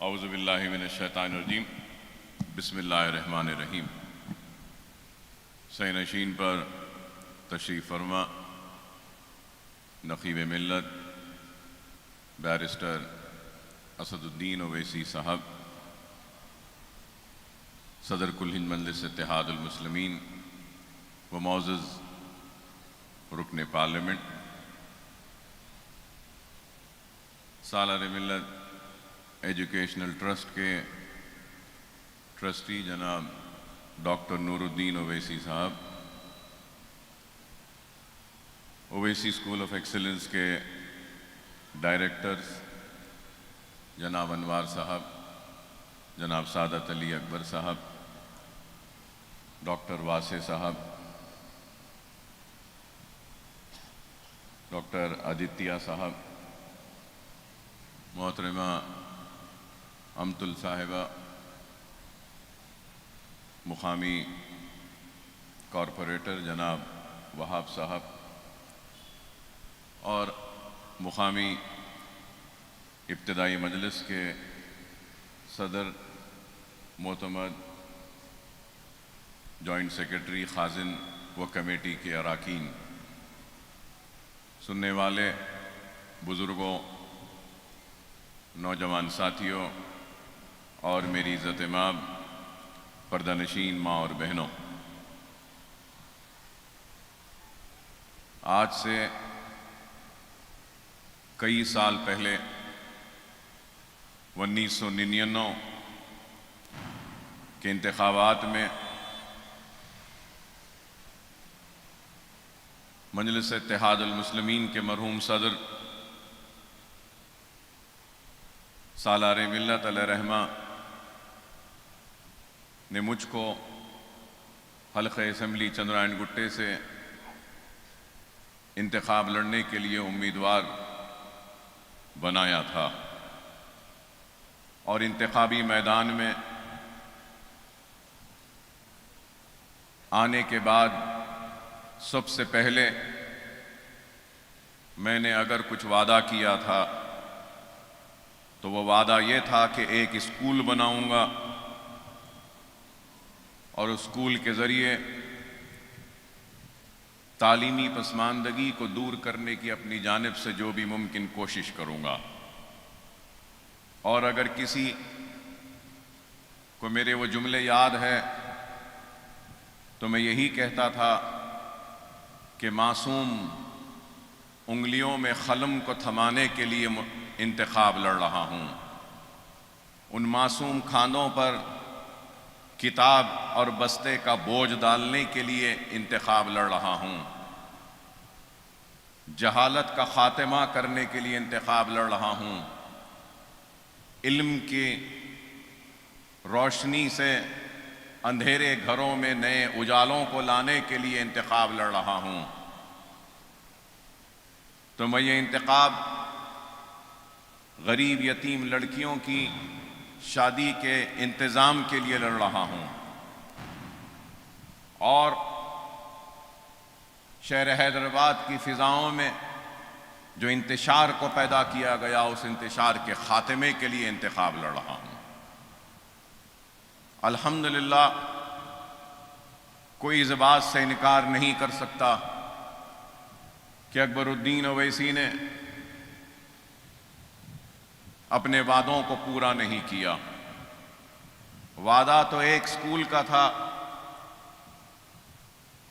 اعوذ باللہ من الشیطان الرجیم بسم اللہ الرحمن الرحیم۔ سینشین پر تشریف فرما نقیب ملت بیرسٹر اسد الدین اویسی صاحب، صدر کل ہند مجلس اتحاد المسلمین و معزز رکن پارلیمنٹ، سالار ملت ایجوکیشنل ٹرسٹ کے ٹرسٹی جناب ڈاکٹر نور الدین اویسی صاحب، اویسی اسکول آف ایکسلنس کے ڈائریکٹرز جناب انوار صاحب، جناب سعادت علی اکبر صاحب، ڈاکٹر واسع صاحب، ڈاکٹر آدتیہ صاحب، محترمہ امتل صاحبہ، مقامی کارپوریٹر جناب وہاب صاحب، اور مقامی ابتدائی مجلس کے صدر معتمد جوائنٹ سیکرٹری خازن و کمیٹی کے اراکین، سننے والے بزرگوں، نوجوان ساتھیوں اور میری عزت مآب پردہ نشین ماں اور بہنوں، آج سے کئی سال پہلے 1999 کے انتخابات میں مجلس اتحاد المسلمین کے مرحوم صدر سالار ملت علیہ رحمہ نے مجھ کو حلقہ اسمبلی چندرائن گٹے سے انتخاب لڑنے کے لیے امیدوار بنایا تھا، اور انتخابی میدان میں آنے کے بعد سب سے پہلے میں نے اگر کچھ وعدہ کیا تھا تو وہ وعدہ یہ تھا کہ ایک اسکول بناؤں گا، اور اسکول کے ذریعے تعلیمی پسماندگی کو دور کرنے کی اپنی جانب سے جو بھی ممکن کوشش کروں گا، اور اگر کسی کو میرے وہ جملے یاد ہے تو میں یہی کہتا تھا کہ معصوم انگلیوں میں قلم کو تھمانے کے لیے انتخاب لڑ رہا ہوں، ان معصوم کھانوں پر کتاب اور بستے کا بوجھ ڈالنے کے لیے انتخاب لڑ رہا ہوں، جہالت کا خاتمہ کرنے کے لیے انتخاب لڑ رہا ہوں، علم کی روشنی سے اندھیرے گھروں میں نئے اجالوں کو لانے کے لیے انتخاب لڑ رہا ہوں۔ تو میں یہ انتخاب غریب یتیم لڑکیوں کی شادی کے انتظام کے لیے لڑ رہا ہوں، اور شہر حیدرآباد کی فضاؤں میں جو انتشار کو پیدا کیا گیا اس انتشار کے خاتمے کے لیے انتخاب لڑ رہا ہوں۔ الحمدللہ کوئی اس بات سے انکار نہیں کر سکتا کہ اکبر الدین اویسی نے اپنے وعدوں کو پورا نہیں کیا۔ وعدہ تو ایک اسکول کا تھا،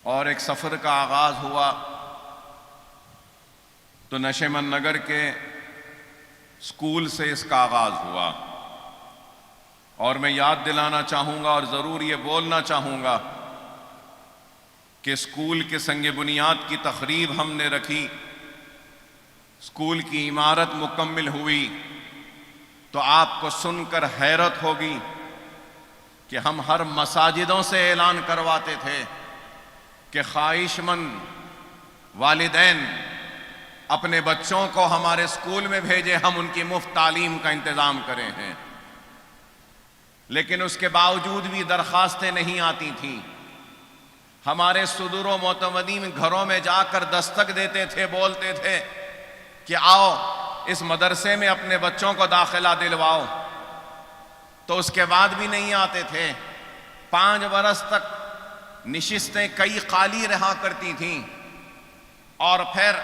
اور ایک سفر کا آغاز ہوا تو نشیمن نگر کے اسکول سے اس کا آغاز ہوا، اور میں یاد دلانا چاہوں گا اور ضرور یہ بولنا چاہوں گا کہ اسکول کے سنگ بنیاد کی تقریب ہم نے رکھی، اسکول کی عمارت مکمل ہوئی تو آپ کو سن کر حیرت ہوگی کہ ہم ہر مساجدوں سے اعلان کرواتے تھے کہ خواہش مند والدین اپنے بچوں کو ہمارے اسکول میں بھیجے، ہم ان کی مفت تعلیم کا انتظام کرے ہیں، لیکن اس کے باوجود بھی درخواستیں نہیں آتی تھیں۔ ہمارے صدور و معتمدین گھروں میں جا کر دستک دیتے تھے، بولتے تھے کہ آؤ اس مدرسے میں اپنے بچوں کو داخلہ دلواؤ، تو اس کے بعد بھی نہیں آتے تھے. 5 برس تک نشستیں کئی خالی رہا کرتی تھیں، اور پھر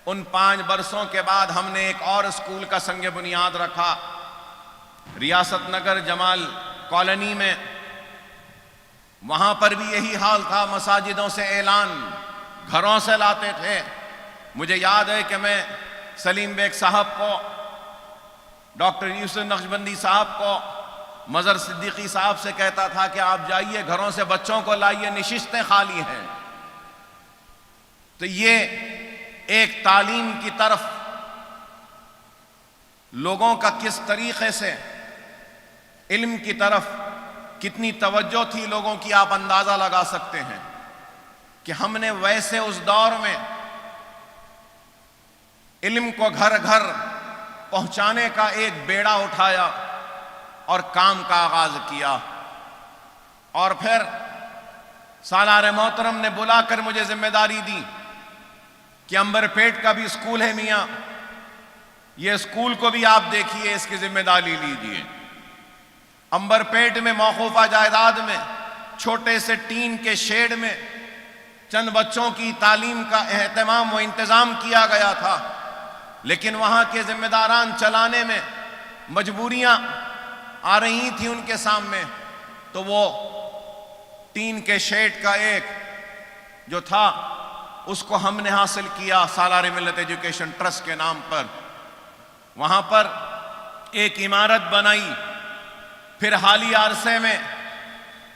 ان 5 برسوں کے بعد ہم نے ایک اور اسکول کا سنگ بنیاد رکھا ریاست نگر جمال کالونی میں. وہاں پر بھی یہی حال تھا، مساجدوں سے اعلان گھروں سے لاتے تھے. مجھے یاد ہے کہ میں سلیم بیگ صاحب کو، ڈاکٹر یوسف نقشبندی صاحب کو، مظہر صدیقی صاحب سے کہتا تھا کہ آپ جائیے گھروں سے بچوں کو لائیے، نشستیں خالی ہیں. تو یہ ایک تعلیم کی طرف لوگوں کا کس طریقے سے، علم کی طرف کتنی توجہ تھی لوگوں کی، آپ اندازہ لگا سکتے ہیں کہ ہم نے ویسے اس دور میں علم کو گھر گھر پہنچانے کا ایک بیڑا اٹھایا اور کام کا آغاز کیا. اور پھر سالار محترم نے بلا کر مجھے ذمہ داری دی کہ عنبر پیٹ کا بھی اسکول ہے میاں، یہ اسکول کو بھی آپ دیکھیے، اس کی ذمہ داری لیجیے. عنبر پیٹ میں موقوفہ جائیداد میں چھوٹے سے ٹین کے شیڈ میں چند بچوں کی تعلیم کا اہتمام و انتظام کیا گیا تھا، لیکن وہاں کے ذمہ داران چلانے میں مجبوریاں آ رہی تھیں ان کے سامنے. تو وہ ٹین کے شیڈ کا ایک جو تھا اس کو ہم نے حاصل کیا سالار ملت ایجوکیشن ٹرسٹ کے نام پر. وہاں پر ایک عمارت بنائی، پھر حالیہ عرصے میں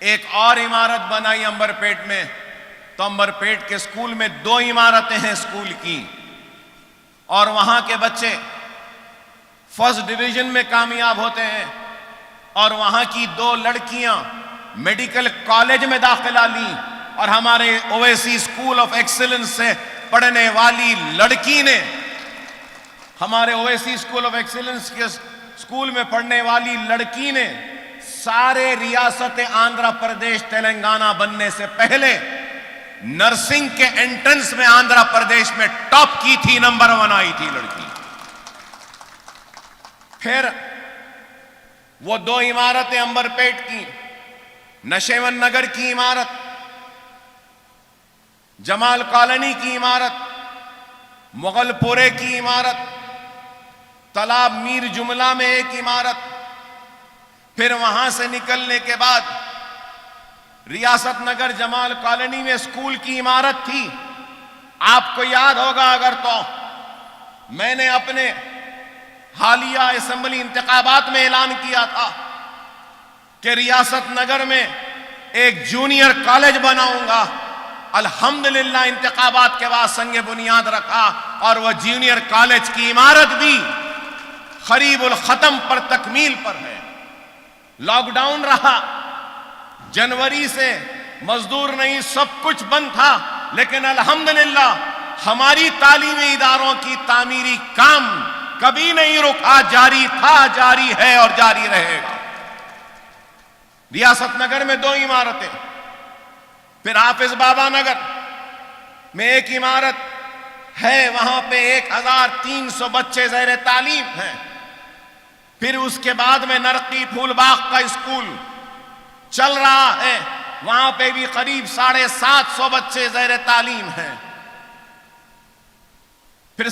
ایک اور عمارت بنائی عنبر پیٹ میں. تو عنبر پیٹ کے اسکول میں 2 عمارتیں ہیں اسکول کی، اور وہاں کے بچے فرسٹ ڈویژن میں کامیاب ہوتے ہیں. اور وہاں کی 2 لڑکیاں میڈیکل کالج میں داخلہ لیں، اور ہمارے اویسی اسکول آف ایکسلنس سے پڑھنے والی لڑکی نے، ہمارے اویسی اسکول آف ایکسلنس کے اسکول میں پڑھنے والی لڑکی نے سارے ریاست آندھرا پردیش تلنگانہ بننے سے پہلے نرسنگ کے انٹرنس میں آندھرا پردیش میں ٹاپ کی تھی، نمبر 1 آئی تھی لڑکی. پھر وہ 2 عمارتیں عنبر پیٹ کی، نشیون نگر کی عمارت، جمال کالونی کی عمارت، مغل پورے کی عمارت، تالاب میر جملہ میں ایک عمارت. پھر وہاں سے نکلنے کے بعد ریاست نگر جمال کالونی میں اسکول کی عمارت تھی. آپ کو یاد ہوگا اگر تو میں نے اپنے حالیہ اسمبلی انتخابات میں اعلان کیا تھا کہ ریاست نگر میں ایک جونیئر کالج بناؤں گا. الحمدللہ انتخابات کے بعد سنگ بنیاد رکھا، اور وہ جونیئر کالج کی عمارت بھی قریب الختم پر تکمیل پر ہے. لاک ڈاؤن رہا، جنوری سے مزدور نہیں، سب کچھ بند تھا، لیکن الحمدللہ ہماری تعلیمی اداروں کی تعمیری کام کبھی نہیں رکا، جاری تھا، جاری ہے اور جاری رہے گا. ریاست نگر میں 2 عمارتیں، پھر حافظ بابا نگر میں ایک عمارت ہے، وہاں پہ 1300 بچے زیر تعلیم ہیں. پھر اس کے بعد میں نرقی پھول باغ کا اسکول چل رہا ہے، وہاں پہ بھی قریب 750 بچے زیر تعلیم ہیں. پھر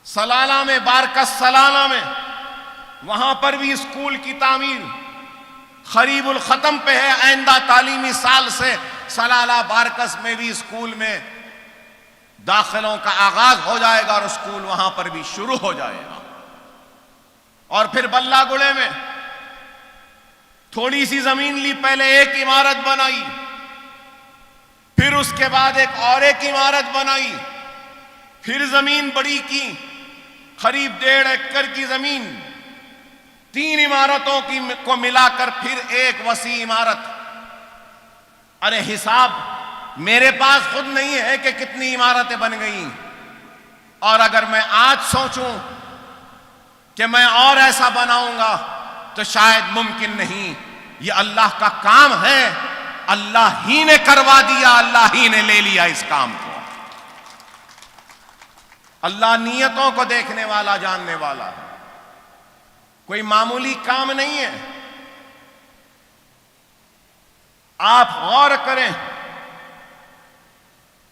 سلالہ میں بارکس سلالہ میں، وہاں پر بھی اسکول کی تعمیر قریب الختم پہ ہے. آئندہ تعلیمی سال سے سلالہ بارکس میں بھی اسکول میں داخلوں کا آغاز ہو جائے گا، اور اسکول وہاں پر بھی شروع ہو جائے گا. اور پھر بلہ گڑے میں تھوڑی سی زمین لی، پہلے ایک عمارت بنائی، پھر اس کے بعد ایک عمارت بنائی، پھر زمین بڑی کی، قریب 1.5 ایکڑ کی زمین، 3 عمارتوں کو ملا کر پھر ایک وسیع عمارت. ارے حساب میرے پاس خود نہیں ہے کہ کتنی عمارتیں بن گئیں، اور اگر میں آج سوچوں کہ میں اور ایسا بناؤں گا تو شاید ممکن نہیں. یہ اللہ کا کام ہے، اللہ ہی نے کروا دیا، اللہ ہی نے لے لیا اس کام کو. اللہ نیتوں کو دیکھنے والا، جاننے والا ہے. کوئی معمولی کام نہیں ہے. آپ غور کریں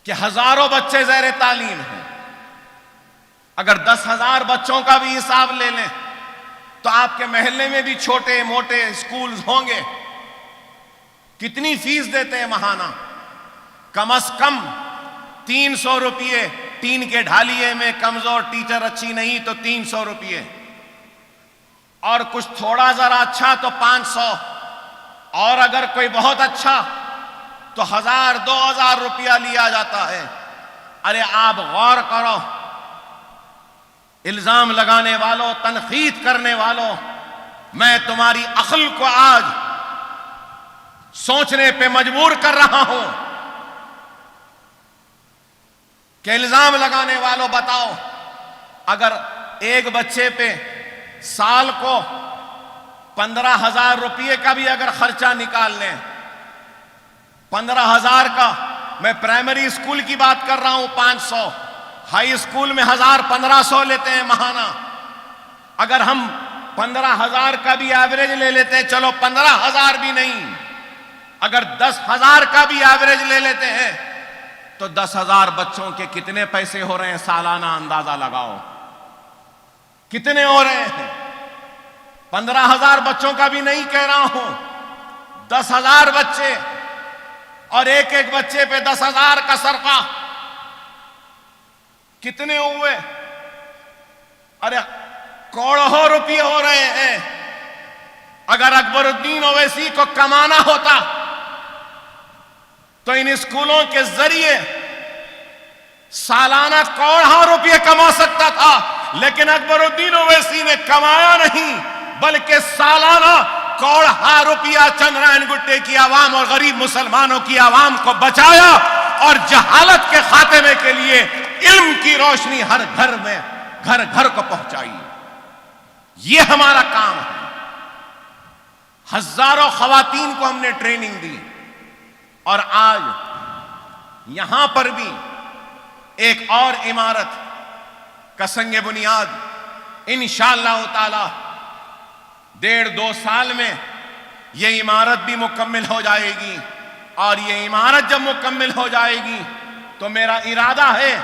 کہ ہزاروں بچے زیر تعلیم ہیں. اگر 10,000 بچوں کا بھی حساب لے لیں تو آپ کے محلے میں بھی چھوٹے موٹے اسکولز ہوں گے. کتنی فیس دیتے ہیں ماہانہ؟ کم از کم 300 روپیے. ٹین کے ڈھالیے میں کمزور ٹیچر اچھی نہیں تو 300 روپیے, اور کچھ تھوڑا ذرا اچھا تو 500, اور اگر کوئی بہت اچھا تو 1,000 2,000 روپیہ لیا جاتا ہے. ارے آپ غور کرو, الزام لگانے والوں, تنقید کرنے والوں, میں تمہاری عقل کو آج سوچنے پہ مجبور کر رہا ہوں کہ الزام لگانے والوں بتاؤ, اگر ایک بچے پہ سال کو 15,000 روپیے کا بھی اگر خرچہ نکال لیں, 15,000 کا, میں پرائمری اسکول کی بات کر رہا ہوں 500, ہائی اسکول میں 1,000-1,500 لیتے ہیں ماہانہ. اگر ہم 15,000 کا بھی ایوریج لے لیتے ہیں, چلو 15,000 بھی نہیں, اگر 10,000 کا بھی ایوریج لے لیتے ہیں تو 10,000 بچوں کے کتنے پیسے ہو رہے ہیں سالانہ؟ اندازہ لگاؤ کتنے ہو رہے ہیں. 15,000 بچوں کا بھی نہیں کہہ رہا ہوں, 10,000 بچے, اور ایک ایک بچے پہ 10,000 کا صرفہ کتنے ہوئے؟ ارے کروڑوں روپے ہو رہے ہیں. اگر اکبر الدین اویسی کو کمانا ہوتا تو ان اسکولوں کے ذریعے سالانہ کروڑوں روپے کما سکتا تھا, لیکن اکبر الدین اویسی نے کمایا نہیں بلکہ سالانہ کروڑوں روپیہ چندرائن گٹے کی عوام اور غریب مسلمانوں کی عوام کو بچایا اور جہالت کے خاتمے کے لیے علم کی روشنی ہر گھر میں گھر گھر کو پہنچائی. یہ ہمارا کام ہے. ہزاروں خواتین کو ہم نے ٹریننگ دی, اور آج یہاں پر بھی ایک اور عمارت کا سنگ بنیاد انشاءاللہ تعالی 1.5-2 سال میں یہ عمارت بھی مکمل ہو جائے گی. اور یہ عمارت جب مکمل ہو جائے گی تو میرا ارادہ ہے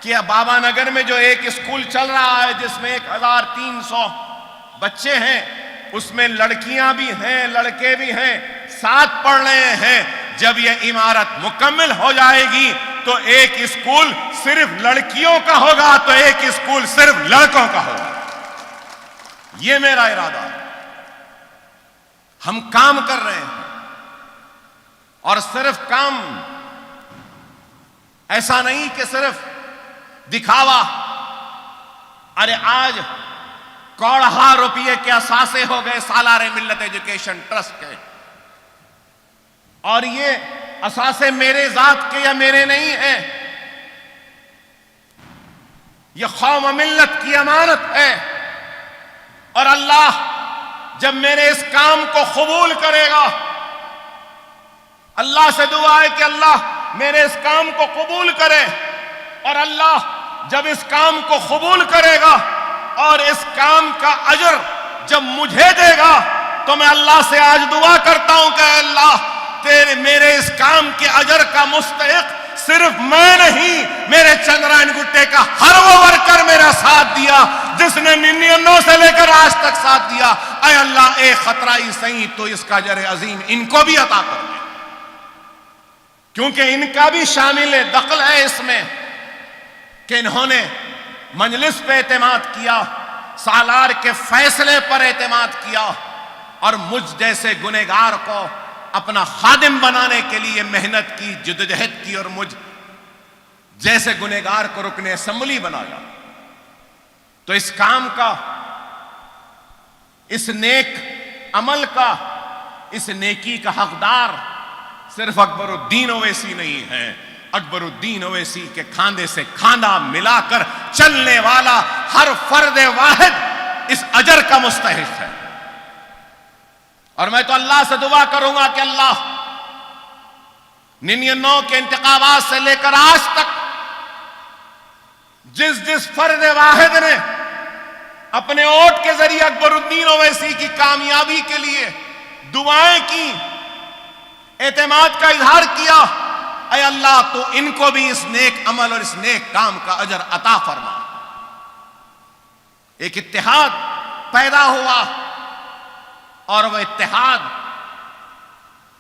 کہ بابا نگر میں جو ایک اسکول چل رہا ہے جس میں 1,300 بچے ہیں, اس میں لڑکیاں بھی ہیں لڑکے بھی ہیں, ساتھ پڑھ رہے ہیں. جب یہ عمارت مکمل ہو جائے گی تو ایک اسکول صرف لڑکیوں کا ہوگا تو ایک اسکول صرف لڑکوں کا ہوگا. یہ میرا ارادہ ہے. ہم کام کر رہے ہیں, اور صرف کام ایسا نہیں کہ صرف دکھاوا. ارے آج کروڑوں روپے کے اثاثے ہو گئے سالار ملت ایجوکیشن ٹرسٹ کے, اور یہ اثاثے میرے ذات کے یا میرے نہیں ہیں, یہ قوم و ملت کی امانت ہے. اور اللہ جب میرے اس کام کو قبول کرے گا, اللہ سے دعا ہے کہ اللہ میرے اس کام کو قبول کرے, اور اللہ جب اس کام کو قبول کرے گا اور اس کام کا اجر جب مجھے دے گا تو میں اللہ سے آج دعا کرتا ہوں کہ اللہ تیرے میرے اس کام کے اجر کا مستحق صرف میں نہیں, میرے چندرائن گٹے کا ہر وہ ورکر میرا ساتھ دیا جس نے 99 سے لے کر آج تک ساتھ دیا. اے اللہ ایک خطرہ ہی صحیح تو اس کا اجر عظیم ان کو بھی عطا کر دے, کیونکہ ان کا بھی شامل دخل ہے اس میں کہ انہوں نے مجلس پہ اعتماد کیا, سالار کے فیصلے پر اعتماد کیا, اور مجھ جیسے گنہگار کو اپنا خادم بنانے کے لیے محنت کی, جدوجہد کی, اور مجھ جیسے گنہگار کو رکن اسمبلی بنایا. تو اس کام کا, اس نیک عمل کا, اس نیکی کا حقدار صرف اکبر الدین اویسی نہیں ہے. اکبر الدین اویسی کے کھاندے سے کھاندہ ملا کر چلنے والا ہر فرد واحد اس اجر کا مستحق ہے. اور میں تو اللہ سے دعا کروں گا کہ اللہ 99 کے انتخابات سے لے کر آج تک جس فرد واحد نے اپنے ووٹ کے ذریعے کری اکبر الدین اویسی کی کامیابی کے لیے دعائیں کی، اعتماد کا اظہار کیا، اے اللہ تو ان کو بھی اس نیک عمل اور اس نیک کام کا اجر عطا فرما۔ ایک اتحاد پیدا ہوا، اور وہ اتحاد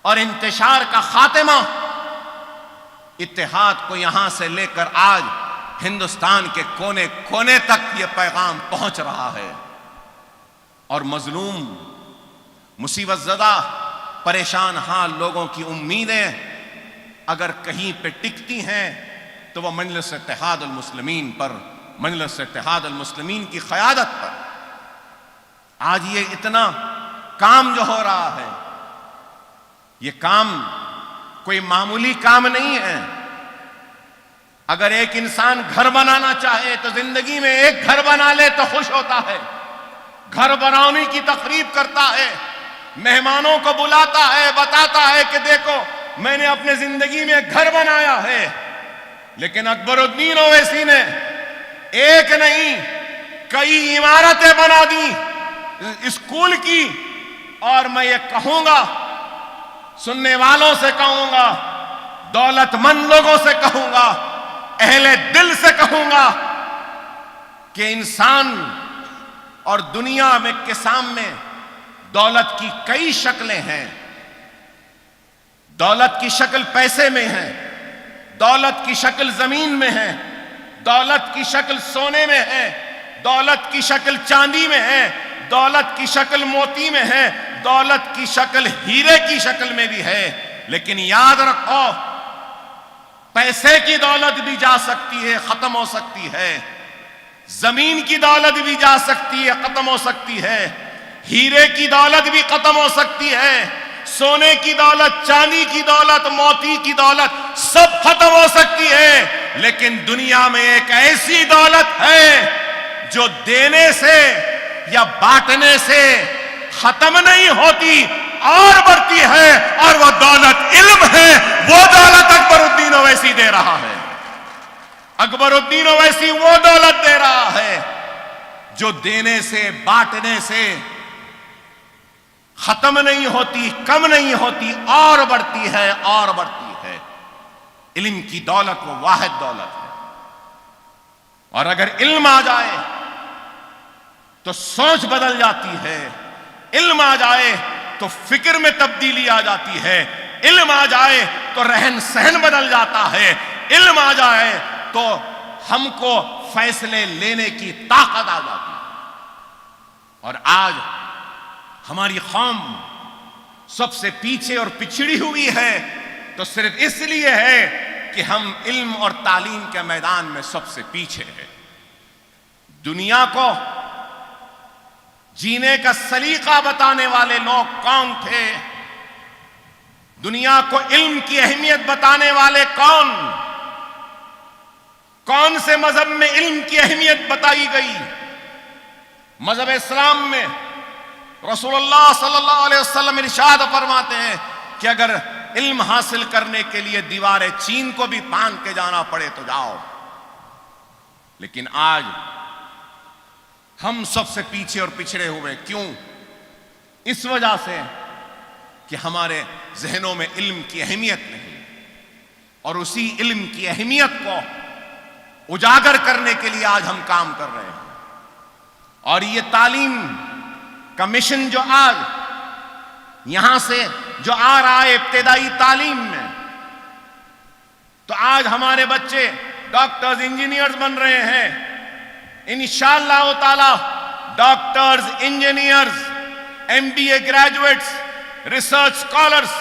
اور انتشار کا خاتمہ، اتحاد کو یہاں سے لے کر آج ہندوستان کے کونے کونے تک یہ پیغام پہنچ رہا ہے، اور مظلوم، مصیبت زدہ، پریشان حال لوگوں کی امیدیں اگر کہیں پہ ٹکتی ہیں تو وہ مجلس اتحاد المسلمین پر، مجلس اتحاد المسلمین کی قیادت پر۔ آج یہ اتنا کام جو ہو رہا ہے، یہ کام کوئی معمولی کام نہیں ہے۔ اگر ایک انسان گھر بنانا چاہے تو زندگی میں ایک گھر بنا لے تو خوش ہوتا ہے، گھر بنانے کی تقریب کرتا ہے، مہمانوں کو بلاتا ہے، بتاتا ہے کہ دیکھو میں نے اپنے زندگی میں گھر بنایا ہے۔ لیکن اکبر الدین اویسی نے ایک نہیں کئی عمارتیں بنا دی اسکول کی، اور میں یہ کہوں گا، سننے والوں سے کہوں گا، دولت مند لوگوں سے کہوں گا، اہل دل سے کہوں گا کہ انسان اور دنیا میں کے سامنے دولت کی کئی شکلیں ہیں۔ دولت کی شکل پیسے میں ہے، دولت کی شکل زمین میں ہے، دولت کی شکل سونے میں ہے، دولت کی شکل چاندی میں ہے، دولت کی شکل موتی میں ہے، دولت کی شکل ہیرے کی شکل میں بھی ہے۔ لیکن یاد رکھو، پیسے کی دولت بھی جا سکتی ہے، ختم ہو سکتی ہے، زمین کی دولت بھی جا سکتی ہے، ختم ہو سکتی ہے، ہیرے کی دولت بھی ختم ہو سکتی ہے، سونے کی دولت، چاندی کی دولت، موتی کی دولت سب ختم ہو سکتی ہے۔ لیکن دنیا میں ایک ایسی دولت ہے جو دینے سے یا بانٹنے سے ختم نہیں ہوتی اور بڑھتی ہے، اور وہ دولت علم ہے۔ وہ دولت اکبر الدین اویسی دے رہا ہے۔ اکبر الدین اویسی وہ دولت دے رہا ہے جو دینے سے، بانٹنے سے ختم نہیں ہوتی، کم نہیں ہوتی، اور بڑھتی ہے اور بڑھتی ہے۔ علم کی دولت وہ واحد دولت ہے، اور اگر علم آ جائے تو سوچ بدل جاتی ہے، علم آ جائے تو فکر میں تبدیلی آ جاتی ہے، علم آ جائے تو رہن سہن بدل جاتا ہے، علم آ جائے تو ہم کو فیصلے لینے کی طاقت آ جاتی ہے۔ اور آج ہماری قوم سب سے پیچھے اور پچھڑی ہوئی ہے تو صرف اس لیے ہے کہ ہم علم اور تعلیم کے میدان میں سب سے پیچھے ہیں۔ دنیا کو جینے کا سلیقہ بتانے والے لوگ کون تھے؟ دنیا کو علم کی اہمیت بتانے والے کون سے مذہب میں علم کی اہمیت بتائی گئی؟ مذہب اسلام میں رسول اللہ صلی اللہ علیہ وسلم ارشاد فرماتے ہیں کہ اگر علم حاصل کرنے کے لیے دیوار چین کو بھی پان کے جانا پڑے تو جاؤ۔ لیکن آج ہم سب سے پیچھے اور پچھڑے ہوئے، کیوں؟ اس وجہ سے کہ ہمارے ذہنوں میں علم کی اہمیت نہیں، اور اسی علم کی اہمیت کو اجاگر کرنے کے لیے آج ہم کام کر رہے ہیں۔ اور یہ تعلیم کا مشن جو آج یہاں سے جو آ رہا ہے ابتدائی تعلیم میں، تو آج ہمارے بچے ڈاکٹرز، انجینئرز بن رہے ہیں۔ انشاءاللہ تعالی doctors, engineers, M B A graduates, research scholars,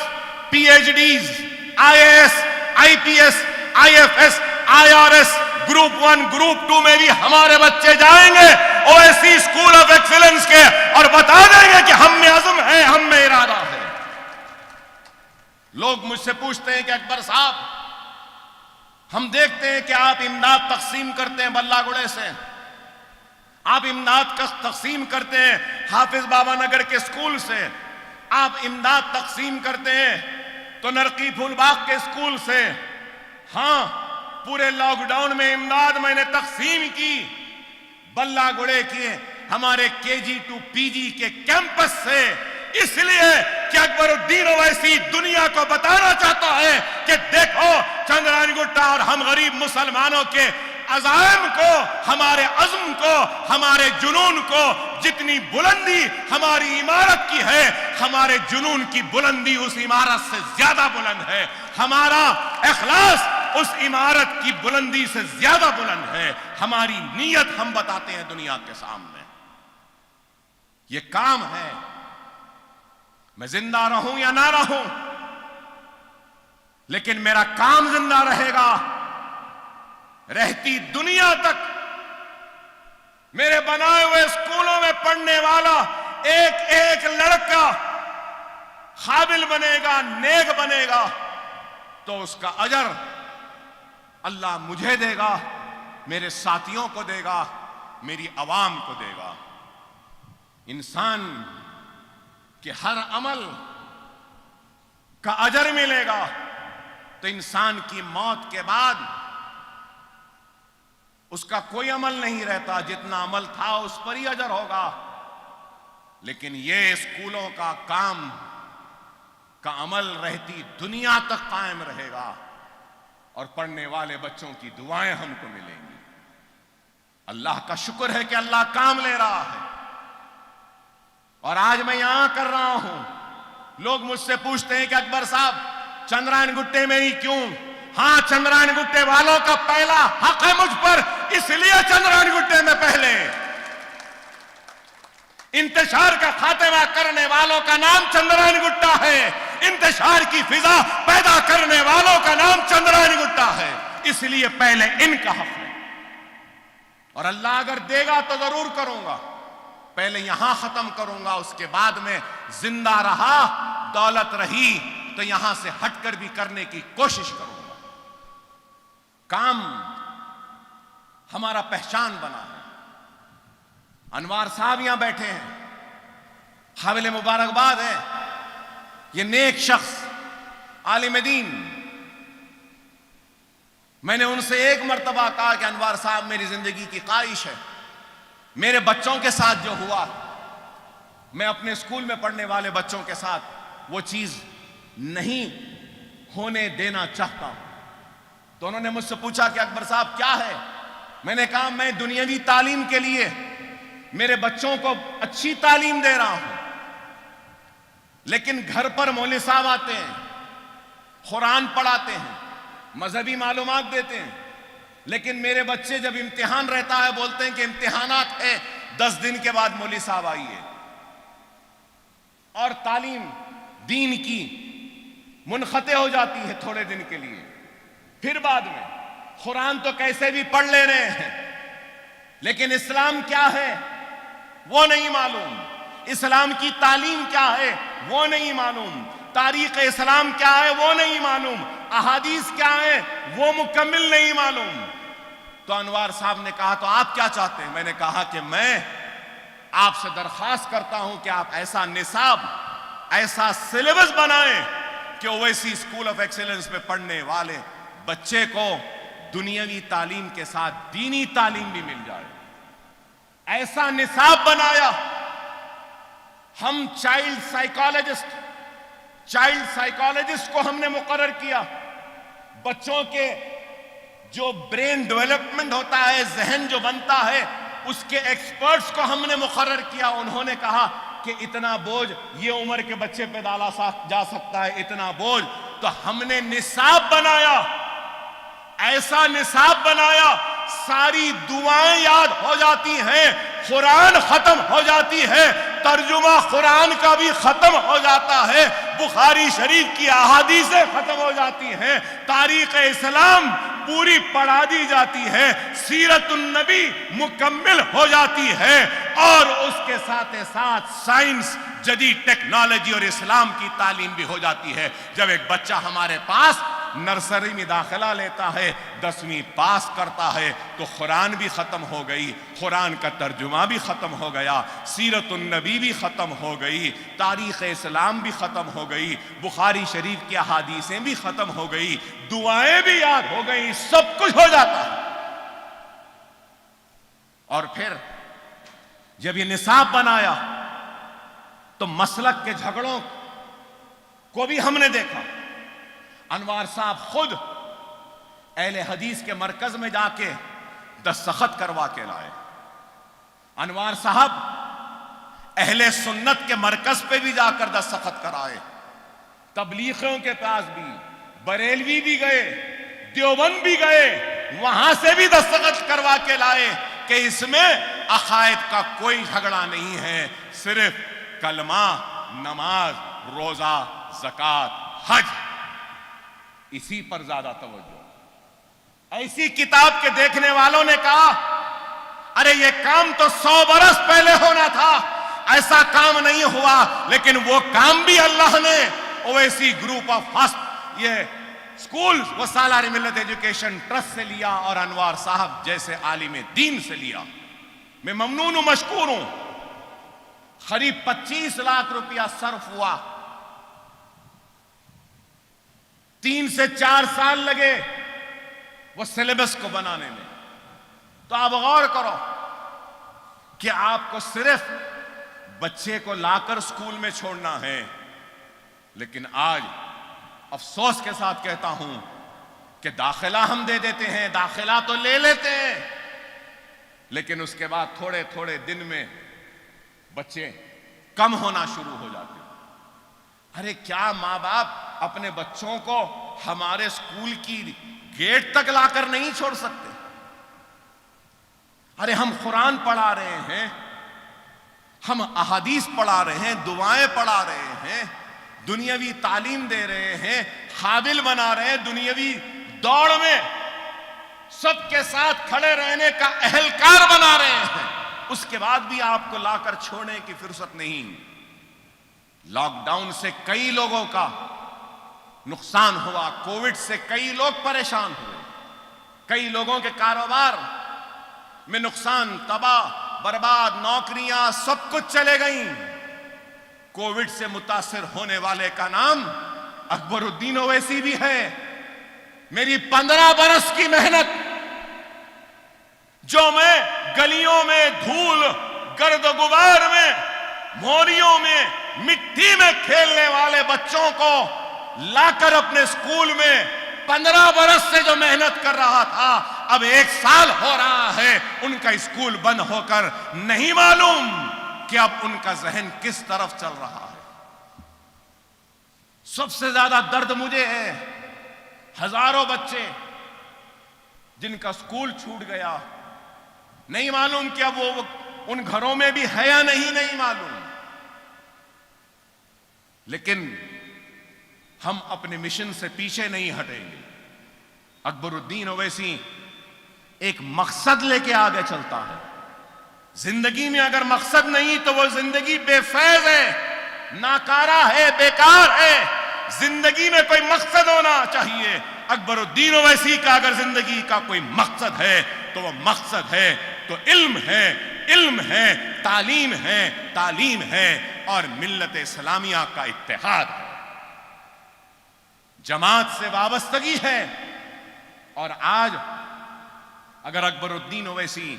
P H Ds, I A S, I P S, I F S, I R S, group 1 group 2 میں بھی ہمارے بچے جائیں گے اویسی اسکول آف ایکسیلنس کے، اور بتا دیں گے کہ ہم میں عزم ہے، ہم میں ارادہ ہے۔ لوگ مجھ سے پوچھتے ہیں کہ اکبر صاحب، ہم دیکھتے ہیں کہ آپ امداد تقسیم کرتے ہیں بلہ گڑے سے، آپ امداد کا تقسیم کرتے ہیں حافظ بابا نگر کے اسکول سے، آپ امداد تقسیم کرتے ہیں تو نرقی پھول باغ کے اسکول سے۔ ہاں، پورے لاک ڈاؤن میں امداد میں نے تقسیم کی بلہ گڑے کی ہمارے KG to PG کے کیمپس سے، اس لیے کہ اکبر الدین اویسی دنیا کو بتانا چاہتا ہے کہ دیکھو چندران گٹا اور ہم غریب مسلمانوں کے عزائم کو، ہمارے عزم کو، ہمارے جنون کو، جتنی بلندی ہماری عمارت کی ہے، ہمارے جنون کی بلندی اس عمارت سے زیادہ بلند ہے، ہمارا اخلاص اس عمارت کی بلندی سے زیادہ بلند ہے، ہماری نیت ہم بتاتے ہیں دنیا کے سامنے۔ یہ کام ہے، میں زندہ رہوں یا نہ رہوں، لیکن میرا کام زندہ رہے گا۔ رہتی دنیا تک میرے بنائے ہوئے اسکولوں میں پڑھنے والا ایک ایک لڑکا قابل بنے گا، نیک بنے گا، تو اس کا اجر اللہ مجھے دے گا، میرے ساتھیوں کو دے گا، میری عوام کو دے گا۔ انسان کے ہر عمل کا اجر ملے گا، تو انسان کی موت کے بعد اس کا کوئی عمل نہیں رہتا، جتنا عمل تھا اس پر ہی اجر ہوگا۔ لیکن یہ اسکولوں کا کام کا عمل رہتی دنیا تک قائم رہے گا، اور پڑھنے والے بچوں کی دعائیں ہم کو ملیں گی۔ اللہ کا شکر ہے کہ اللہ کام لے رہا ہے، اور آج میں یہاں کر رہا ہوں۔ لوگ مجھ سے پوچھتے ہیں کہ اکبر صاحب چندرائن گٹے میں ہی کیوں؟ ہاں، چندرائن گٹے والوں کا پہلا حق ہے مجھ پر، اس لیے چندرائن گٹے میں پہلے انتشار کا خاتمہ کرنے والوں کا نام چندرائن گٹا ہے، انتشار کی فضا پیدا کرنے والوں کا نام چندرائن گٹا ہے، اس لیے پہلے ان کا حق ہے۔ اور اللہ اگر دے گا تو ضرور کروں گا، پہلے یہاں ختم کروں گا، اس کے بعد میں زندہ رہا، دولت رہی تو یہاں سے ہٹ کر بھی کرنے کی کوشش کروں گا۔ کام ہمارا پہچان بنا ہے۔ انوار صاحب یہاں بیٹھے ہیں، قابل مبارکباد ہے، یہ نیک شخص، عالم دین۔ میں نے ان سے ایک مرتبہ کہا کہ انوار صاحب میری زندگی کی خواہش ہے، میرے بچوں کے ساتھ جو ہوا، میں اپنے اسکول میں پڑھنے والے بچوں کے ساتھ وہ چیز نہیں ہونے دینا چاہتا ہوں۔ تو انہوں نے مجھ سے پوچھا کہ اکبر صاحب کیا ہے؟ میں نے کہا میں دنیاوی تعلیم کے لیے میرے بچوں کو اچھی تعلیم دے رہا ہوں، لیکن گھر پر مولوی صاحب آتے ہیں، قرآن پڑھاتے ہیں، مذہبی معلومات دیتے ہیں، لیکن میرے بچے جب امتحان رہتا ہے بولتے ہیں کہ امتحانات ہے، 10 دن کے بعد مولوی صاحب آئیے، اور تعلیم دین کی منقطع ہو جاتی ہے تھوڑے دن کے لیے، پھر بعد میں قرآن تو کیسے بھی پڑھ لے رہے ہیں، لیکن اسلام کیا ہے وہ نہیں معلوم، اسلام کی تعلیم کیا ہے وہ نہیں معلوم، تاریخ اسلام کیا ہے وہ نہیں معلوم، احادیث کیا ہے وہ مکمل نہیں معلوم۔ تو انوار صاحب نے کہا تو آپ کیا چاہتے ہیں؟ میں نے کہا کہ میں آپ سے درخواست کرتا ہوں کہ آپ ایسا نصاب، ایسا سلیبس بنائیں کہ اویسی اسکول آف ایکسیلنس میں پڑھنے والے بچے کو دنیاوی تعلیم کے ساتھ دینی تعلیم بھی مل جائے۔ ایسا نصاب بنایا، ہم چائلڈ سائیکالوجسٹ کو ہم نے مقرر کیا، بچوں کے جو برین ڈیولپمنٹ ہوتا ہے، ذہن جو بنتا ہے، اس کے ایکسپرٹس کو ہم نے مقرر کیا۔ انہوں نے کہا کہ اتنا بوجھ یہ عمر کے بچے پہ ڈالا جا سکتا ہے، اتنا بوجھ۔ تو ہم نے نصاب بنایا، ایسا نصاب بنایا، ساری دعائیں یاد ہو جاتی ہیں، قرآن ختم ہو جاتی ہے، ترجمہ قرآن کا بھی ختم ہو جاتا ہے، بخاری شریف کی احادیثیں ختم ہو جاتی ہیں، تاریخ اسلام پوری پڑھا دی جاتی ہے، سیرت النبی مکمل ہو جاتی ہے، اور اس کے ساتھ ساتھ سائنس، جدید ٹیکنالوجی اور اسلام کی تعلیم بھی ہو جاتی ہے۔ جب ایک بچہ ہمارے پاس نرسری میں داخلہ لیتا ہے، 10ویں پاس کرتا ہے، تو قرآن بھی ختم ہو گئی، قرآن کا ترجمہ بھی ختم ہو گیا، سیرت النبی بھی ختم ہو گئی، تاریخ اسلام بھی ختم ہو گئی، بخاری شریف کی احادیثیں بھی ختم ہو گئی، دعائیں بھی یاد ہو گئی، سب کچھ ہو جاتا ہے۔ اور پھر جب یہ نصاب بنایا تو مسلک کے جھگڑوں کو بھی ہم نے دیکھا. انوار صاحب خود اہل حدیث کے مرکز میں جا کے دستخط کروا کے لائے. انوار صاحب اہل سنت کے مرکز پہ بھی جا کر دستخط کرائے. تبلیغیوں کے پاس بھی، بریلوی بھی گئے، دیوبند بھی گئے، وہاں سے بھی دستخط کروا کے لائے کہ اس میں عقائد کا کوئی جھگڑا نہیں ہے، صرف کلمہ، نماز، روزہ، زکوٰۃ، حج، اسی پر زیادہ توجہ. ایسی کتاب کے دیکھنے والوں نے کہا ارے یہ کام تو 100 برس پہلے ہونا تھا، ایسا کام نہیں ہوا. لیکن وہ کام بھی اللہ نے اویسی گروپ آف فسٹ یہ سکول و سالار ملت ایجوکیشن ٹرسٹ سے لیا اور انوار صاحب جیسے عالم دین سے لیا. میں ممنون و مشکور ہوں. قریب 25 لاکھ روپیہ صرف ہوا. 3 سے 4 سال لگے وہ سلیبس کو بنانے میں. تو آپ غور کرو کہ آپ کو صرف بچے کو لا کر سکول میں چھوڑنا ہے. لیکن آج افسوس کے ساتھ کہتا ہوں کہ داخلہ ہم دے دیتے ہیں، داخلہ تو لے لیتے ہیں، لیکن اس کے بعد تھوڑے تھوڑے دن میں بچے کم ہونا شروع ہو جاتے ہیں. ارے کیا ماں باپ اپنے بچوں کو ہمارے سکول کی گیٹ تک لا کر نہیں چھوڑ سکتے؟ ارے ہم قرآن پڑھا رہے ہیں، ہم احادیث پڑھا رہے ہیں، دعائیں پڑھا رہے ہیں، دنیاوی تعلیم دے رہے ہیں، قابل بنا رہے ہیں، دنیاوی دوڑ میں سب کے ساتھ کھڑے رہنے کا اہلکار بنا رہے ہیں. اس کے بعد بھی آپ کو لا کر چھوڑنے کی فرصت نہیں. لاک ڈاؤن سے کئی لوگوں کا نقصان ہوا، کووڈ سے کئی لوگ پریشان ہوئے، کئی لوگوں کے کاروبار میں نقصان، تباہ برباد، نوکریاں سب کچھ چلے گئیں. کووڈ سے متاثر ہونے والے کا نام اکبر الدین اویسی بھی ہے. میری 15 برس کی محنت جو میں گلیوں میں، دھول گرد و غبار میں، موریوں میں، مٹی میں کھیلنے والے بچوں کو لا کر اپنے سکول میں 15 برس سے جو محنت کر رہا تھا، اب 1 سال ہو رہا ہے ان کا اسکول بند ہو کر، نہیں معلوم کہ اب ان کا ذہن کس طرف چل رہا ہے. سب سے زیادہ درد مجھے ہے ہزاروں بچے جن کا اسکول چھوٹ گیا، نہیں معلوم کہ اب وہ ان گھروں میں بھی ہے یا نہیں معلوم. لیکن ہم اپنے مشن سے پیچھے نہیں ہٹیں گے. اکبر الدین اویسی ایک مقصد لے کے آگے چلتا ہے. زندگی میں اگر مقصد نہیں تو وہ زندگی بے فیض ہے، ناکارہ ہے، بیکار ہے. زندگی میں کوئی مقصد ہونا چاہیے. اکبر الدین اویسی کا اگر زندگی کا کوئی مقصد ہے تو وہ مقصد ہے تو علم ہے، علم ہے، تعلیم ہے، تعلیم ہے، اور ملت اسلامیہ کا اتحاد ہے، جماعت سے وابستگی ہے. اور آج اگر اکبر الدین اویسی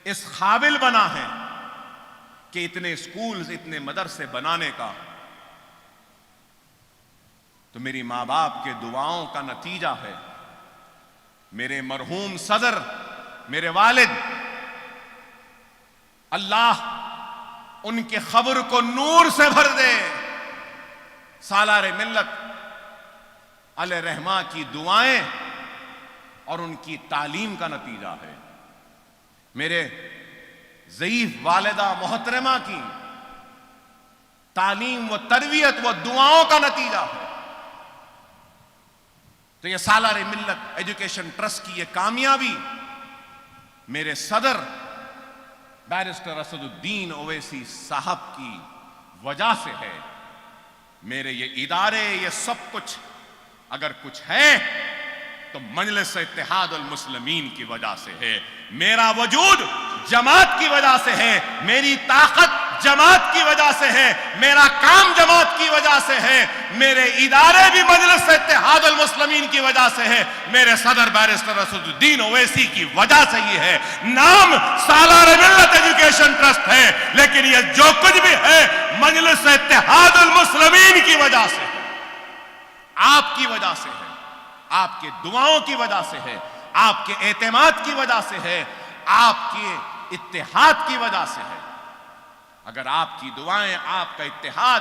اس قابل بنا ہے کہ اتنے سکولز، اتنے مدرسے بنانے کا، تو میری ماں باپ کے دعاؤں کا نتیجہ ہے. میرے مرحوم صدر، میرے والد، اللہ ان کے قبر کو نور سے بھر دے. سالار ملت علیہ رحمہ کی دعائیں اور ان کی تعلیم کا نتیجہ ہے. میرے ضعیف والدہ محترمہ کی تعلیم و تربیت و دعاؤں کا نتیجہ ہے. تو یہ سالار ملت ایجوکیشن ٹرسٹ کی یہ کامیابی میرے صدر بیرسٹر اسد الدین اویسی صاحب کی وجہ سے ہے. میرے یہ ادارے، یہ سب کچھ اگر کچھ ہے تو مجلس اتحاد المسلمین کی وجہ سے ہے. میرا وجود جماعت کی وجہ سے ہے. میری طاقت جماعت کی وجہ سے ہے، میرا کام جماعت کی وجہ سے ہے، میرے ادارے بھی مجلس اتحاد المسلمین کی وجہ سے ہے، میرے صدر بیرسٹر اسد الدین اویسی کی وجہ سے یہ ہے۔ نام سالار ملت ایجوکیشن ٹرسٹ ہے، لیکن یہ جو کچھ بھی ہے مجلس اتحاد المسلمین کی وجہ سے ہے، آپ کی وجہ سے ہے، آپ کے دعاؤں کی وجہ سے ہے، آپ کے اعتماد کی وجہ سے ہے، آپ کے اتحاد کی وجہ سے ہے۔ اگر آپ کی دعائیں، آپ کا اتحاد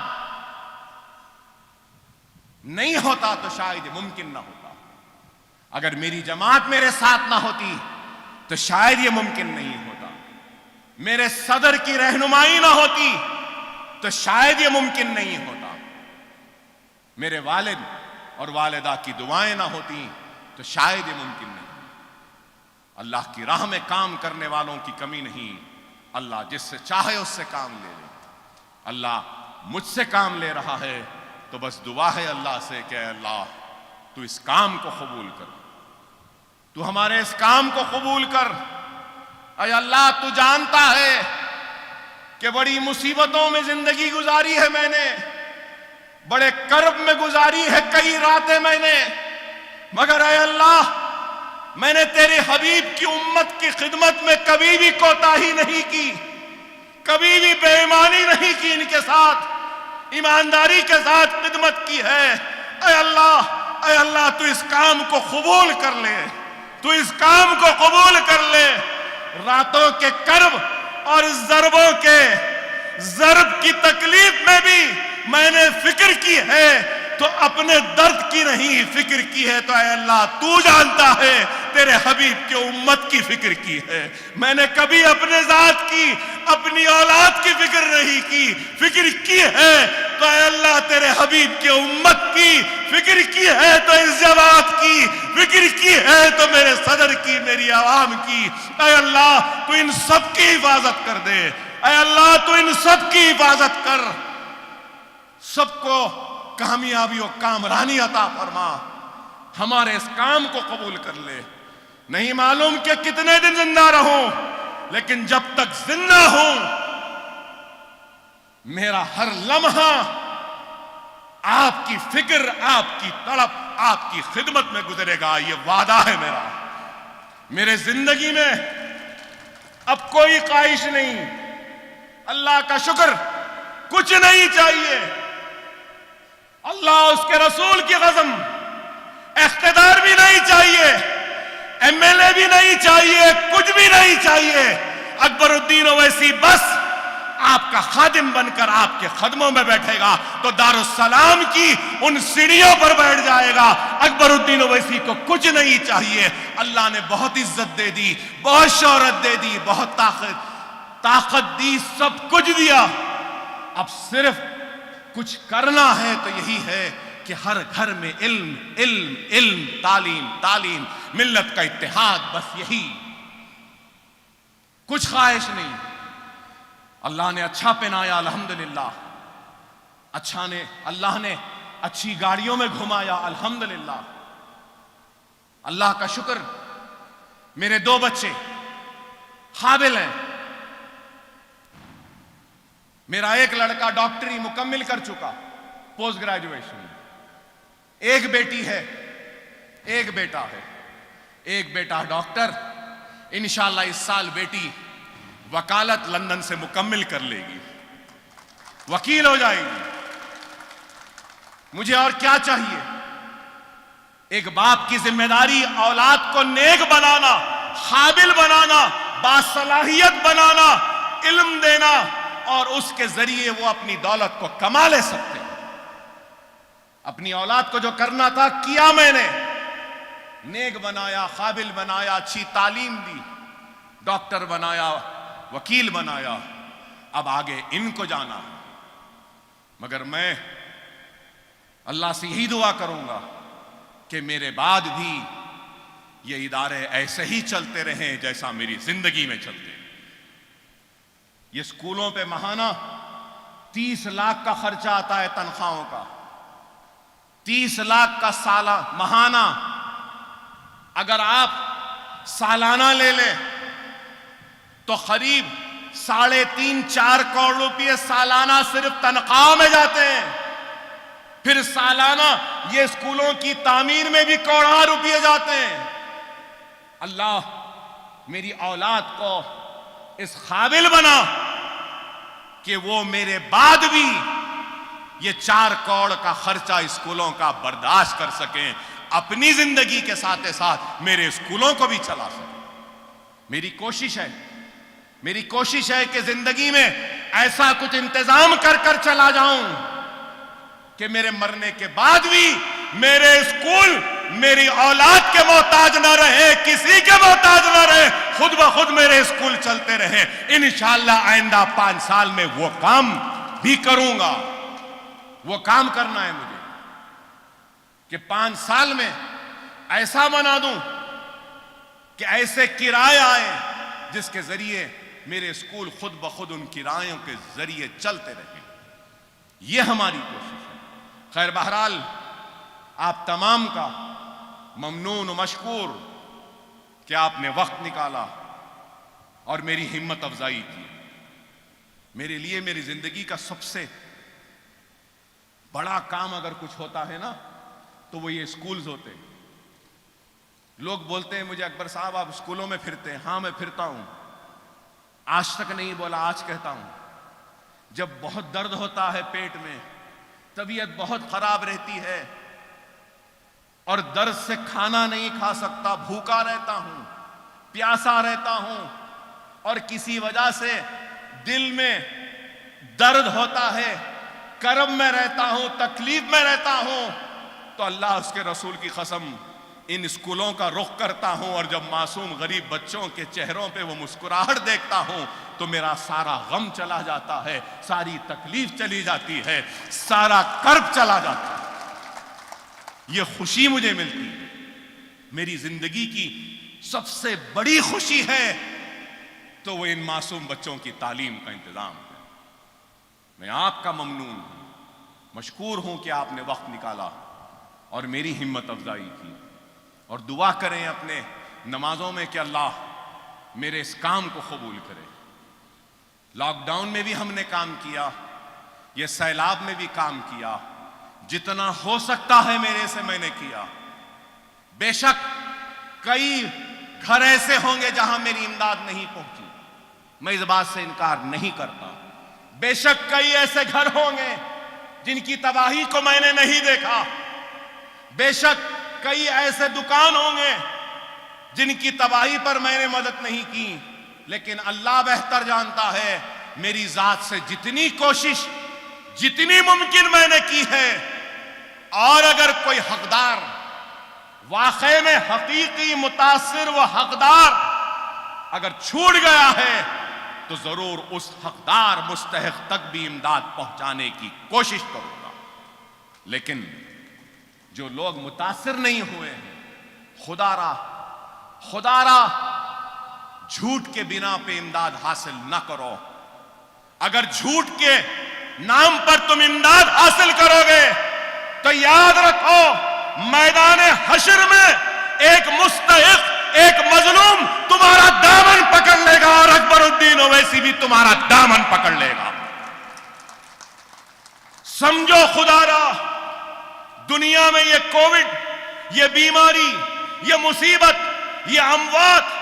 نہیں ہوتا تو شاید یہ ممکن نہ ہوتا۔ اگر میری جماعت میرے ساتھ نہ ہوتی تو شاید یہ ممکن نہیں ہوتا۔ میرے صدر کی رہنمائی نہ ہوتی تو شاید یہ ممکن نہیں ہوتا۔ میرے والد اور والدہ کی دعائیں نہ ہوتی تو شاید یہ ممکن نہیں۔ اللہ کی راہ میں کام کرنے والوں کی کمی نہیں۔ اللہ جس سے چاہے اس سے کام لے لے۔ اللہ مجھ سے کام لے رہا ہے تو بس دعا ہے اللہ سے کہ اے اللہ تو اس کام کو قبول کر، تو ہمارے اس کام کو قبول کر۔ اے اللہ تو جانتا ہے کہ بڑی مصیبتوں میں زندگی گزاری ہے میں نے، بڑے کرب میں گزاری ہے کئی راتیں میں نے، مگر اے اللہ میں نے تیرے حبیب کی امت کی خدمت میں کبھی بھی کوتاہی نہیں کی، کبھی بھی بے ایمانی نہیں کی، ان کے ساتھ ایمانداری کے ساتھ خدمت کی ہے۔ اے اللہ تو اس کام کو قبول کر لے، تو اس کام کو قبول کر لے۔ راتوں کے کرب اور ضرب کی تکلیف میں بھی میں نے فکر کی ہے تو اپنے درد کی نہیں فکر کی ہے، تو اے اللہ تو جانتا ہے تیرے حبیب کی امت کی فکر کی ہے۔ میں نے کبھی اپنے ذات کی، اپنی اولاد کی فکر نہیں کی، فکر کی ہے تو اے اللہ تیرے حبیب کی امت کی فکر کی ہے، تو اس جماعت کی فکر کی ہے، تو میرے صدر کی، میری عوام کی۔ اے اللہ تو ان سب کی حفاظت کر دے، اے اللہ تو ان سب کی حفاظت کر، سب کو کامیابی و کامرانی عطا فرما، ہمارے اس کام کو قبول کر لے۔ نہیں معلوم کہ کتنے دن زندہ رہوں، لیکن جب تک زندہ ہوں میرا ہر لمحہ آپ کی فکر، آپ کی تڑپ، آپ کی خدمت میں گزرے گا، یہ وعدہ ہے میرا۔ میرے زندگی میں اب کوئی خواہش نہیں، اللہ کا شکر، کچھ نہیں چاہیے۔ اللہ اس کے رسول کی قسم، اقتدار بھی نہیں چاہیے، ایم ایل اے بھی نہیں چاہیے، کچھ بھی نہیں چاہیے۔ اکبر الدین اویسی بس آپ کا خادم بن کر آپ کے قدموں میں بیٹھے گا تو دارالسلام کی ان سیڑھیوں پر بیٹھ جائے گا۔ اکبر الدین اویسی کو کچھ نہیں چاہیے۔ اللہ نے بہت عزت دے دی، بہت شہرت دے دی، بہت طاقت دی، سب کچھ دیا، اب صرف کچھ کرنا ہے تو یہی ہے کہ ہر گھر میں علم علم علم، تعلیم تعلیم، ملت کا اتحاد، بس یہی، کچھ خواہش نہیں۔ اللہ نے اچھا پہنایا الحمدللہ، اللہ نے اچھی گاڑیوں میں گھمایا الحمدللہ، اللہ کا شکر۔ میرے 2 بچے قابل ہیں، میرا ایک لڑکا ڈاکٹری مکمل کر چکا، پوسٹ گریجویشن، ایک بیٹی ہے، ایک بیٹا ہے، ایک بیٹا ڈاکٹر، انشاءاللہ اس سال بیٹی وکالت لندن سے مکمل کر لے گی، وکیل ہو جائے گی۔ مجھے اور کیا چاہیے؟ ایک باپ کی ذمہ داری اولاد کو نیک بنانا، قابل بنانا، باصلاحیت بنانا، علم دینا، اور اس کے ذریعے وہ اپنی دولت کو کما لے سکتے ہیں۔ اپنی اولاد کو جو کرنا تھا کیا میں نے، نیک بنایا، قابل بنایا، اچھی تعلیم دی، ڈاکٹر بنایا، وکیل بنایا، اب آگے ان کو جانا۔ مگر میں اللہ سے یہی دعا کروں گا کہ میرے بعد بھی یہ ادارے ایسے ہی چلتے رہیں جیسا میری زندگی میں چلتے ہیں۔ یہ سکولوں پہ ماہانہ 30 لاکھ کا خرچہ آتا ہے تنخواہوں کا، 30 لاکھ کا سالہ ماہانہ۔ اگر آپ سالانہ لے لیں تو قریب 3.5-4 کروڑ روپے سالانہ صرف تنخواہ میں جاتے ہیں، پھر سالانہ یہ اسکولوں کی تعمیر میں بھی کروڑوں روپے جاتے ہیں۔ اللہ میری اولاد کو اس قابل بنا کہ وہ میرے بعد بھی یہ 4 کروڑ کا خرچہ اسکولوں کا برداشت کر سکیں، اپنی زندگی کے ساتھ ساتھ میرے اسکولوں کو بھی چلا سکیں۔ میری کوشش ہے کہ زندگی میں ایسا کچھ انتظام کر چلا جاؤں کہ میرے مرنے کے بعد بھی میرے اسکول میری اولاد کے محتاج نہ رہے، کسی کے محتاج نہ رہے، خود بخود میرے اسکول چلتے رہیں۔ انشاءاللہ آئندہ 5 سال میں وہ کام بھی کروں گا۔ وہ کام کرنا ہے مجھے کہ 5 سال میں ایسا بنا دوں کہ ایسے کرائے آئے جس کے ذریعے میرے اسکول خود بخود ان کرایوں کے ذریعے چلتے رہیں۔ یہ ہماری کوشش ہے۔ خیر بہرحال آپ تمام کا ممنون و مشکور کہ آپ نے وقت نکالا اور میری ہمت افزائی کی۔ میرے لیے میری زندگی کا سب سے بڑا کام اگر کچھ ہوتا ہے نا تو وہ یہ اسکولز ہوتے ہیں۔ لوگ بولتے ہیں مجھے اکبر صاحب آپ اسکولوں میں پھرتے ہیں۔ ہاں میں پھرتا ہوں، آج تک نہیں بولا، آج کہتا ہوں۔ جب بہت درد ہوتا ہے پیٹ میں، طبیعت بہت خراب رہتی ہے اور درد سے کھانا نہیں کھا سکتا، بھوکا رہتا ہوں، پیاسا رہتا ہوں اور کسی وجہ سے دل میں درد ہوتا ہے، کرب میں رہتا ہوں، تکلیف میں رہتا ہوں، تو اللہ اس کے رسول کی قسم ان اسکولوں کا رخ کرتا ہوں، اور جب معصوم غریب بچوں کے چہروں پہ وہ مسکراہٹ دیکھتا ہوں تو میرا سارا غم چلا جاتا ہے، ساری تکلیف چلی جاتی ہے، سارا کرب چلا جاتا ہے۔ یہ خوشی مجھے ملتی ہے۔ میری زندگی کی سب سے بڑی خوشی ہے تو وہ ان معصوم بچوں کی تعلیم کا انتظام ہے۔ میں آپ کا ممنون ہوں، مشکور ہوں کہ آپ نے وقت نکالا اور میری ہمت افزائی کی، اور دعا کریں اپنے نمازوں میں کہ اللہ میرے اس کام کو قبول کرے۔ لاک ڈاؤن میں بھی ہم نے کام کیا، یہ سیلاب میں بھی کام کیا، جتنا ہو سکتا ہے میرے سے میں نے کیا۔ بے شک کئی گھر ایسے ہوں گے جہاں میری امداد نہیں پہنچی، میں اس بات سے انکار نہیں کرتا۔ بے شک کئی ایسے گھر ہوں گے جن کی تباہی کو میں نے نہیں دیکھا، بے شک کئی ایسے دکان ہوں گے جن کی تباہی پر میں نے مدد نہیں کی، لیکن اللہ بہتر جانتا ہے میری ذات سے جتنی کوشش جتنی ممکن میں نے کی ہے، اور اگر کوئی حقدار واقعے میں حقیقی متاثر و حقدار اگر چھوٹ گیا ہے تو ضرور اس حقدار مستحق تک بھی امداد پہنچانے کی کوشش کروں گا۔ لیکن جو لوگ متاثر نہیں ہوئے ہیں، خدا را جھوٹ کے بنا پہ امداد حاصل نہ کرو۔ اگر جھوٹ کے نام پر تم امداد حاصل کرو گے تو یاد رکھو میدان حشر میں ایک مستحق، ایک مظلوم تمہارا دامن پکڑ لے گا، اور اکبر الدین اویسی بھی تمہارا دامن پکڑ لے گا۔ سمجھو خدا را، دنیا میں یہ کووڈ، یہ بیماری، یہ مصیبت، یہ اموات،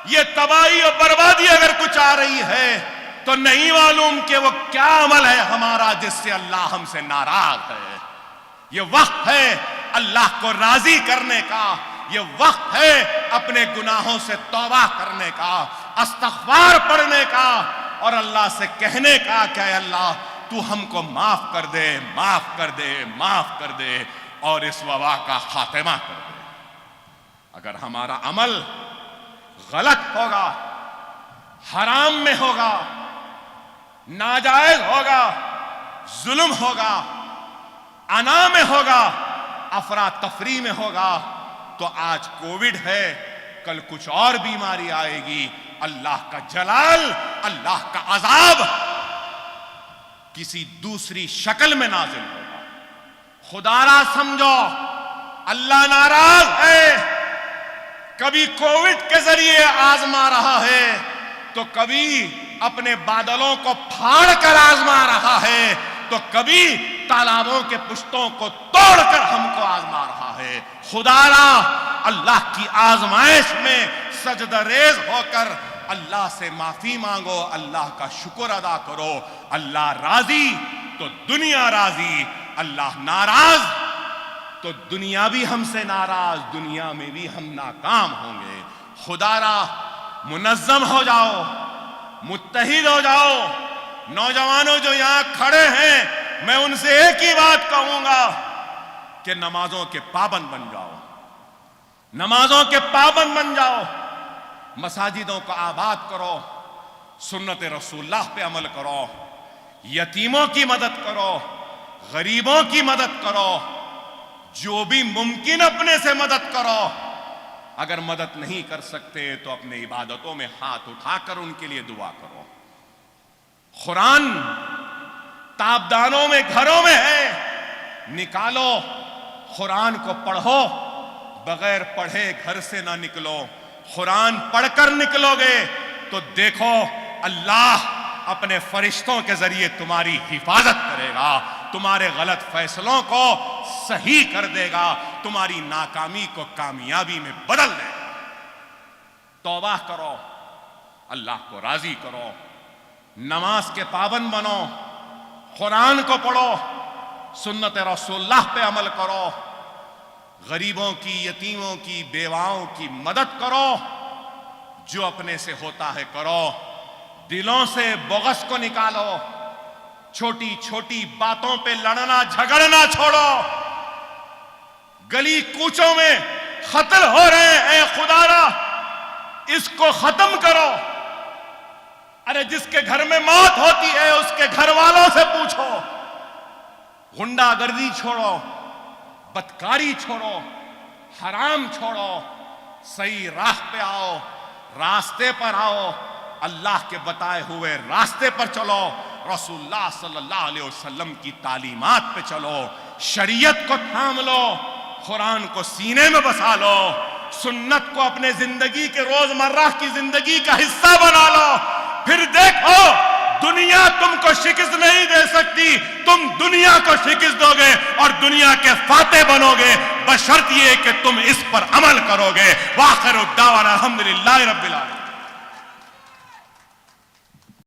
یہ تباہی اور بربادی اگر کچھ آ رہی ہے تو نہیں معلوم کہ وہ کیا عمل ہے ہمارا جس سے اللہ ہم سے ناراض ہے۔ یہ وقت ہے اللہ کو راضی کرنے کا، یہ وقت ہے اپنے گناہوں سے توبہ کرنے کا، استغفار پڑھنے کا، اور اللہ سے کہنے کا کہ اے اللہ تو ہم کو معاف کر دے، معاف کر دے، معاف کر دے، اور اس وبا کا خاتمہ کر دے۔ اگر ہمارا عمل غلط ہوگا، حرام میں ہوگا، ناجائز ہوگا، ظلم ہوگا، انا میں ہوگا، افراتفری میں ہوگا، تو آج کووڈ ہے، کل کچھ اور بیماری آئے گی، اللہ کا جلال، اللہ کا عذاب کسی دوسری شکل میں نازل ہوگا۔ خدا را سمجھو، اللہ ناراض ہے، کبھی کووڈ کے ذریعے آزما رہا ہے تو کبھی اپنے بادلوں کو پھاڑ کر آزما رہا ہے تو کبھی تالابوں کے پشتوں کو توڑ کر ہم کو آزما رہا ہے۔ خدا را اللہ کی آزمائش میں سجدہ ریز ہو کر اللہ سے معافی مانگو، اللہ کا شکر ادا کرو۔ اللہ راضی تو دنیا راضی، اللہ ناراض تو دنیا بھی ہم سے ناراض، دنیا میں بھی ہم ناکام ہوں گے۔ خدا را منظم ہو جاؤ، متحد ہو جاؤ۔ نوجوانوں جو یہاں کھڑے ہیں، میں ان سے ایک ہی بات کہوں گا کہ نمازوں کے پابند بن جاؤ، نمازوں کے پابند بن جاؤ، مساجدوں کو آباد کرو، سنت رسول اللہ پہ عمل کرو، یتیموں کی مدد کرو، غریبوں کی مدد کرو، جو بھی ممکن اپنے سے مدد کرو۔ اگر مدد نہیں کر سکتے تو اپنے عبادتوں میں ہاتھ اٹھا کر ان کے لیے دعا کرو۔ قرآن تابدانوں میں گھروں میں ہے، نکالو، قرآن کو پڑھو، بغیر پڑھے گھر سے نہ نکلو۔ قرآن پڑھ کر نکلو گے تو دیکھو اللہ اپنے فرشتوں کے ذریعے تمہاری حفاظت کرے گا، تمہارے غلط فیصلوں کو صحیح کر دے گا، تمہاری ناکامی کو کامیابی میں بدل دے گا۔ توبہ کرو، اللہ کو راضی کرو، نماز کے پابند بنو، قرآن کو پڑھو، سنت رسول اللہ پہ عمل کرو، غریبوں کی، یتیموں کی، بیواؤں کی مدد کرو، جو اپنے سے ہوتا ہے کرو، دلوں سے بغض کو نکالو، چھوٹی چھوٹی باتوں پہ لڑنا جھگڑنا چھوڑو۔ گلی کوچوں میں قتل ہو رہے ہیں، اے خدا را اس کو ختم کرو۔ ارے جس کے گھر میں موت ہوتی ہے اس کے گھر والوں سے پوچھو۔ غنڈہ گردی چھوڑو، بدکاری چھوڑو، حرام چھوڑو، صحیح راہ پہ آؤ، راستے پر آؤ، اللہ کے بتائے ہوئے راستے پر چلو، رسول اللہ صلی اللہ علیہ وسلم کی تعلیمات پہ چلو، شریعت کو تھام لو، قرآن کو سینے میں بسا لو، سنت کو اپنے زندگی کے روزمرہ کی زندگی کا حصہ بنا لو۔ پھر دیکھو دنیا تم کو شکست نہیں دے سکتی، تم دنیا کو شکست دو گے اور دنیا کے فاتح بنو گے، بشرط یہ کہ تم اس پر عمل کرو گے۔ وآخر الدعوانا الحمدللہ رب العالمین۔